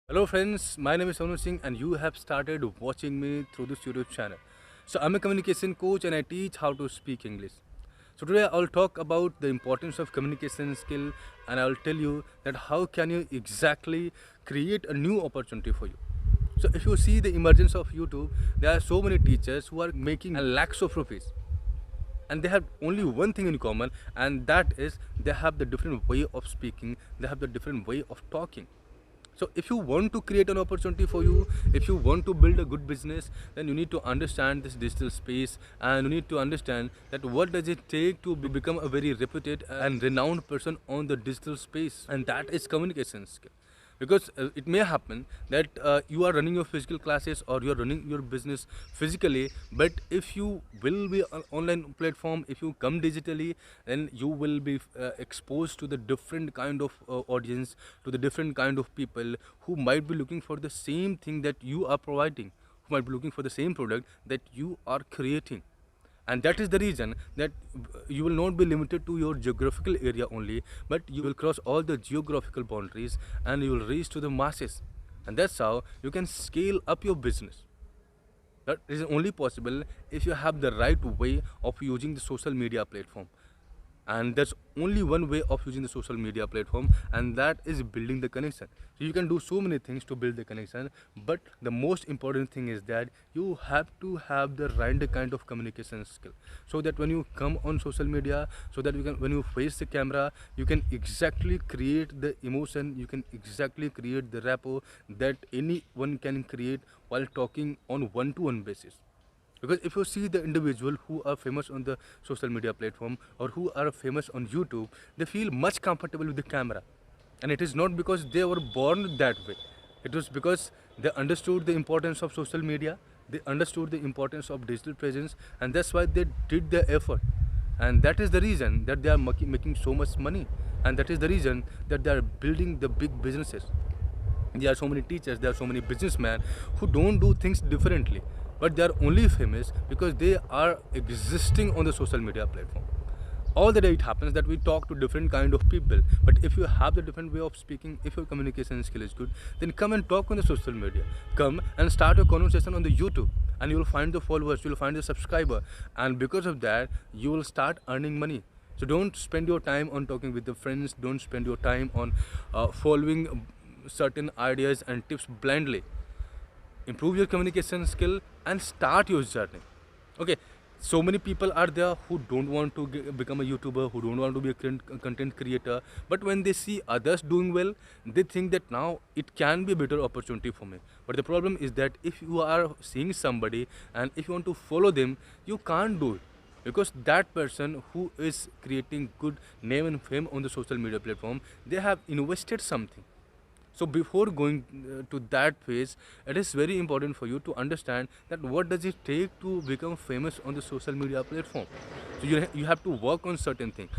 Hello friends, my name is Sonu Singh and you have started watching me through this YouTube channel. So I'm a communication coach and I teach how to speak English. So today I'll talk about the importance of communication skill and I'll tell you that how can you exactly create a new opportunity for you. So if you see the emergence of YouTube, there are so many teachers who are making lakhs of rupees and they have only one thing in common, and that is they have the different way of speaking, they have the different way of talking. So if you want to create an opportunity for you, if you want to build a good business, then you need to understand this digital space and you need to understand that what does it take to become a very reputed and renowned person on the digital space, and that is communication skill. Because it may happen that you are running your physical classes or you are running your business physically, but if you will be on online platform, if you come digitally, then you will be exposed to the different kind of audience, to the different kind of people who might be looking for the same thing that you are providing, who might be looking for the same product that you are creating. And that is the reason that you will not be limited to your geographical area only, but you will cross all the geographical boundaries and you will reach to the masses. And that's how you can scale up your business. That is only possible if you have the right way of using the social media platform. And there's only one way of using the social media platform, and that is building the connection. So you can do so many things to build the connection, but the most important thing is that you have to have the right kind of communication skill, so that when you come on social media, so that you can, when you face the camera, you can exactly create the emotion, you can exactly create the rapport that anyone can create while talking on one-to-one basis. Because if you see the individual who are famous on the social media platform or who are famous on YouTube, they feel much comfortable with the camera. And it is not because they were born that way. It was because they understood the importance of social media, they understood the importance of digital presence, and that's why they did their effort. And that is the reason that they are making so much money. And that is the reason that they are building the big businesses. There are so many teachers, there are so many businessmen who don't do things differently, but they are only famous because they are existing on the social media platform. All the day it happens that we talk to different kind of people, but if you have the different way of speaking, if your communication skill is good, then come and talk on the social media, come and start a conversation on the YouTube, and you will find the followers, you will find the subscriber, and because of that you will start earning money. So don't spend your time on talking with the friends, don't spend your time on following certain ideas and tips blindly. Improve your communication skill and start your journey. Okay, so many people are there who don't want to become a YouTuber, who don't want to be a content creator, but when they see others doing well, they think that now it can be a better opportunity for me. But the problem is that if you are seeing somebody and if you want to follow them, you can't do it, because that person who is creating good name and fame on the social media platform, they have invested something. So before going to that phase, it is very important for you to understand that what does it take to become famous on the social media platform. So you have to work on certain things.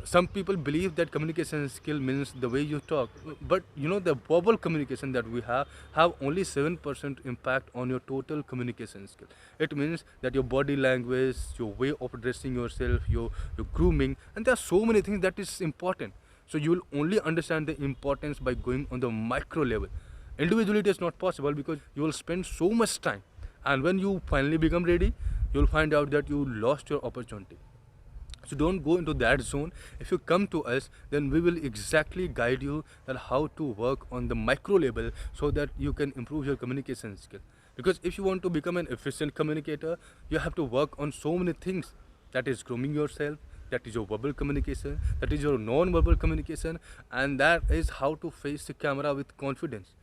Some people believe that communication skill means the way you talk, but you know the verbal communication that we have only 7% impact on your total communication skill. It means that your body language, your way of dressing yourself, your grooming, and there are so many things that is important. So you will only understand the importance by going on the micro level. Individually it is not possible because you will spend so much time, and when you finally become ready, you will find out that you lost your opportunity. So don't go into that zone. If you come to us, then we will exactly guide you that how to work on the micro level so that you can improve your communication skill. Because if you want to become an efficient communicator, you have to work on so many things. That is grooming yourself, that is your verbal communication, that is your non-verbal communication, and that is how to face the camera with confidence.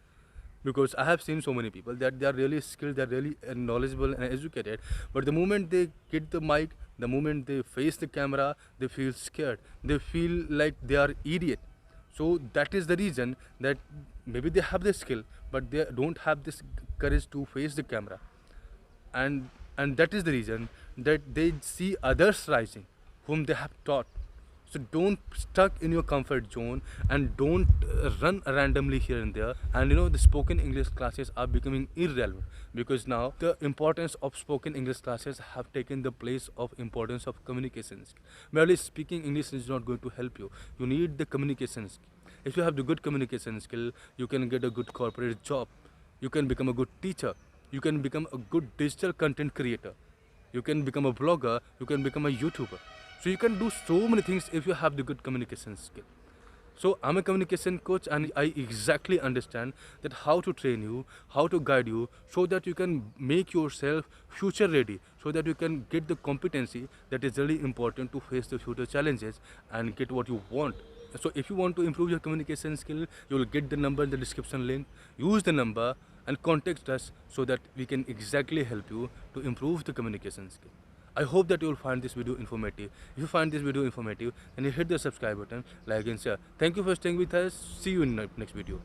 Because I have seen so many people that they are really skilled, they are really knowledgeable and educated, but the moment they get the mic, the moment they face the camera, they feel scared, they feel like they are idiot. So that is the reason that maybe they have the skill, but they don't have this courage to face the camera. And that is the reason that they see others rising whom they have taught. So don't stuck in your comfort zone and don't run randomly here and there. And you know the spoken English classes are becoming irrelevant because now the importance of spoken English classes have taken the place of importance of communications. Merely speaking English is not going to help you. You need the communications. If you have the good communication skill, you can get a good corporate job. You can become a good teacher. You can become a good digital content creator. You can become a blogger. You can become a YouTuber. So you can do so many things if you have the good communication skill. So I'm a communication coach and I exactly understand that how to train you, how to guide you so that you can make yourself future ready, so that you can get the competency that is really important to face the future challenges and get what you want. So if you want to improve your communication skill, you will get the number in the description link. Use the number and contact us so that we can exactly help you to improve the communication skill. I hope that you will find this video informative. If you find this video informative, then you hit the subscribe button, like and share. Thank you for staying with us. See you in the next video.